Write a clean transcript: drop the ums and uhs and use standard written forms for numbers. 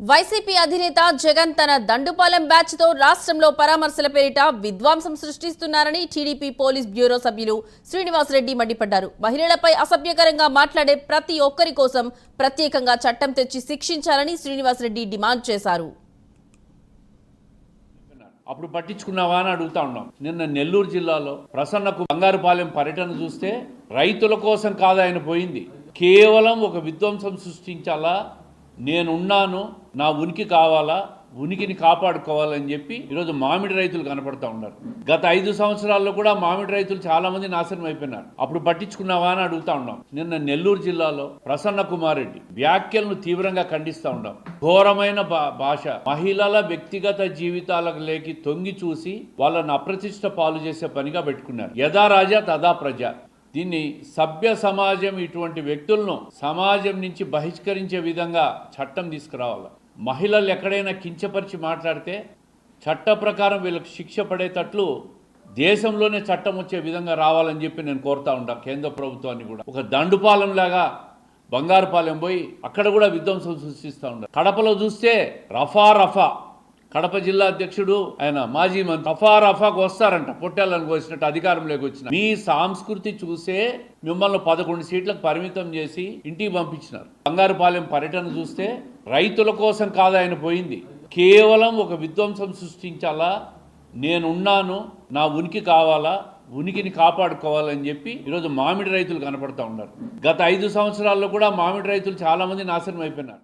YCP అధినేత జగన్ తన Dandupalem batch తో రాష్ట్రంలో పరామర్శల పేరిట విధ్వంసం సృష్టిస్తున్నారని టీడీపీ పోలీస్ బ్యూరో సభ్యులు శ్రీనివాసరెడ్డి మండిపడ్డారు. మహిళలపై అసభ్యకరంగా మాట్లాడే ప్రతి ఒక్కరి కోసం ప్రత్యేకంగా చట్టం తెచ్చి శిక్షించాలని శ్రీనివాసరెడ్డి డిమాండ్ చేశారు. అప్పుడు పట్టించుకున్నావా అని అడుగుతా ఉన్నాం. నిన్న నెల్లూరు జిల్లాలో ప్రసన్నకు బంగారుపాలెం పర్యటన చూస్తే రైతుల కోసం కాదు ఆయన పోయింది, కేవలం ఒక విధ్వంసం సృష్టించాలా, నేనున్నాను, నా ఉనికి కావాలా, ఉనికిని కాపాడుకోవాలని చెప్పి ఈరోజు మామిడి రైతులు కనపడతా ఉన్నారు. గత 5 సంవత్సరాల్లో కూడా మామిడి రైతులు చాలా మంది నాశనం అయిపోయినారు. అప్పుడు పట్టించుకున్నావా అని అడుగుతా ఉన్నాం. నిన్న నెల్లూరు జిల్లాలో ప్రసన్న కుమార్ రెడ్డి వ్యాఖ్యలను తీవ్రంగా ఖండిస్తూ ఉన్నాం. ఘోరమైన భాష, మహిళల వ్యక్తిగత జీవితాలకు లేకి తొంగి చూసి వాళ్ళను అప్రతిష్ట పాలు చేసే పనిగా పెట్టుకున్నారు. యథా రాజా తదా ప్రజ. దీన్ని సభ్య సమాజం ఇటువంటి వ్యక్తులను సమాజం నుంచి బహిష్కరించే విధంగా చట్టం తీసుకురావాలి. మహిళలు ఎక్కడైనా కించపరిచి మాట్లాడితే చట్ట ప్రకారం వీళ్ళకి శిక్ష పడేటట్లు దేశంలోనే చట్టం వచ్చే విధంగా రావాలని చెప్పి నేను కోరుతా ఉంటా కేంద్ర ప్రభుత్వాన్ని కూడా. ఒక దండుపాలెం లాగా బంగారుపాలెం పోయి అక్కడ కూడా విధ్వంసం సృష్టిస్తూ ఉంటారు. కడపలో చూస్తే రఫా కడప జిల్లా అధ్యక్షుడు ఆయన మాజీ మంత్రి రఫాకు వస్తారంట, పొట్టేళ్ళను కోసినట్టు అధికారంలోకి వచ్చిన. మీ సంస్కృతి చూసే మిమ్మల్ని 11 సీట్లకు పరిమితం చేసి ఇంటికి పంపించినారు. బంగారుపాలెం పర్యటన చూస్తే రైతుల కోసం కాదు ఆయన పోయింది, కేవలం ఒక విధ్వంసం సృష్టించాలా, నేనున్నాను, నా ఉనికి కావాలా, ఉనికిని కాపాడుకోవాలని చెప్పి ఈరోజు మామిడి రైతులు కనపడతా ఉన్నారు. గత 5 సంవత్సరాల్లో కూడా మామిడి రైతులు చాలా మంది నాశనం అయిపోయినారు.